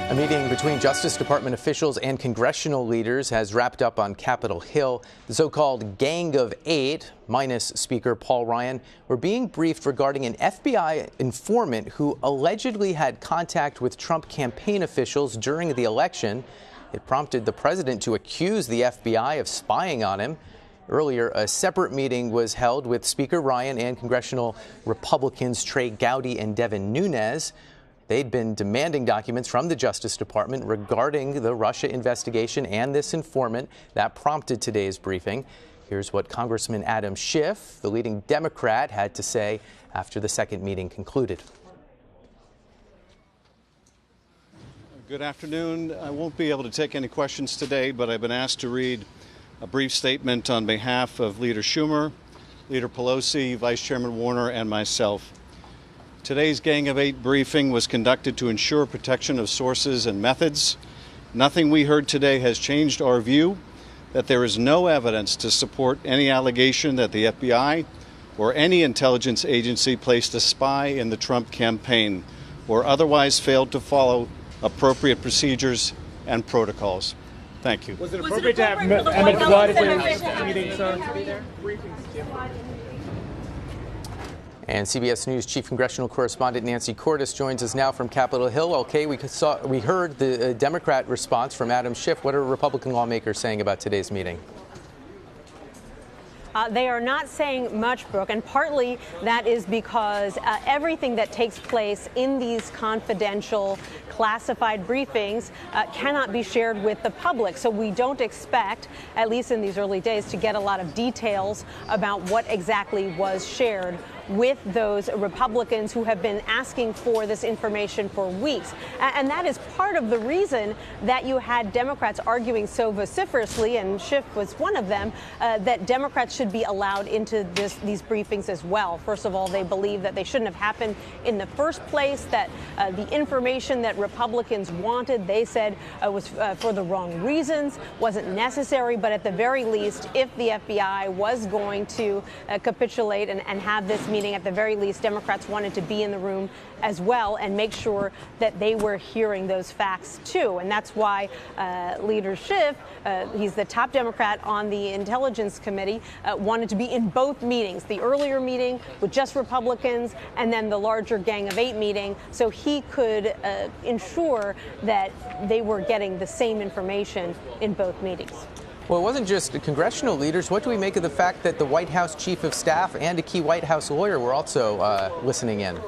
A meeting between Justice Department officials and congressional leaders has wrapped up on Capitol Hill. The so-called Gang of Eight, minus Speaker Paul Ryan, were being briefed regarding an FBI informant who allegedly had contact with Trump campaign officials during the election. It prompted the president to accuse the FBI of spying on him. Earlier, a separate meeting was held with Speaker Ryan and congressional Republicans Trey Gowdy and Devin Nunes. They'd been demanding documents from the Justice Department regarding the Russia investigation and this informant. That prompted today's briefing. Here's what Congressman Adam Schiff, the leading Democrat, had to say after the second meeting concluded. Good afternoon. I won't be able to take any questions today, but I've been asked to read a brief statement on behalf of Leader Schumer, Leader Pelosi, Vice Chairman Warner, and myself. Today's Gang of Eight briefing was conducted to ensure protection of sources and methods. Nothing we heard today has changed our view that there is no evidence to support any allegation that the FBI or any intelligence agency placed a spy in the Trump campaign or otherwise failed to follow appropriate procedures and protocols. Thank you. Was it appropriate to have Emmett Flood at your meeting, sir? And CBS News Chief Congressional Correspondent Nancy Cordes joins us now from Capitol Hill. Okay, we heard the Democrat response from Adam Schiff. What are Republican lawmakers saying about today's meeting? They are not saying much, Brooke, and partly that is because everything that takes place in these confidential, classified briefings cannot be shared with the public. So we don't expect, at least in these early days, to get a lot of details about what exactly was shared with those Republicans who have been asking for this information for weeks. And that is part of the reason that you had Democrats arguing so vociferously, and Schiff was one of them, that Democrats should be allowed into these briefings as well. First of all, they believe that they shouldn't have happened in the first place, that the information that Republicans wanted, they said was for the wrong reasons, wasn't necessary. But at the very least, if the FBI was going to capitulate and have this meeting, at the very least, Democrats wanted to be in the room as well and make sure that they were hearing those facts too. And that's why Leader Schiff, he's the top Democrat on the Intelligence Committee, wanted to be in both meetings, the earlier meeting with just Republicans and then the larger Gang of Eight meeting, so he could ensure that they were getting the same information in both meetings. Well, it wasn't just the congressional leaders. What do we make of the fact that the White House chief of staff and a key White House lawyer were also listening in?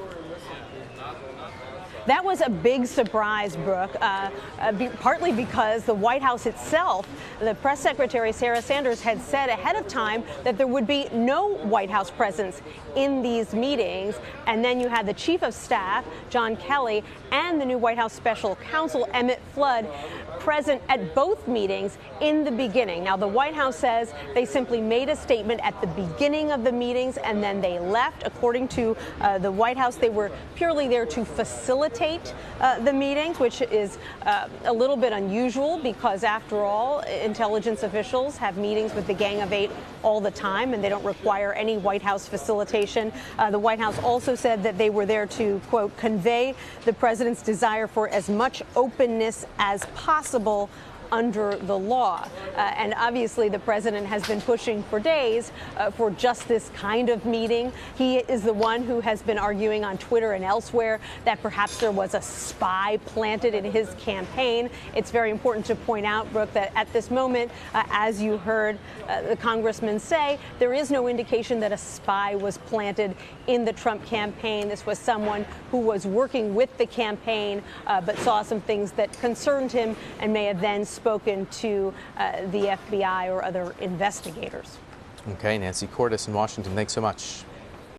That was a big surprise, Brooke, partly because the White House itself, the press secretary, Sarah Sanders, had said ahead of time that there would be no White House presence in these meetings. And then you had the chief of staff, John Kelly, and the new White House special counsel, Emmett Flood, present at both meetings in the beginning. Now, the White House says they simply made a statement at the beginning of the meetings and then they left. According to the White House, they were purely there to facilitate the meetings, which is a little bit unusual because, after all, intelligence officials have meetings with the Gang of Eight all the time and they don't require any White House facilitation. The White House also said that they were there to, quote, convey the president's desire for as much openness as possible under the law. And obviously the president has been pushing for days for just this kind of meeting. He is the one who has been arguing on Twitter and elsewhere that perhaps there was a spy planted in his campaign. It's very important to point out, Brooke, that at this moment, as you heard the congressman say, there is no indication that a spy was planted in the Trump campaign. This was someone who was working with the campaign but saw some things that concerned him and may have then spoken to the FBI or other investigators. Okay, Nancy Cordes in Washington, thanks so much.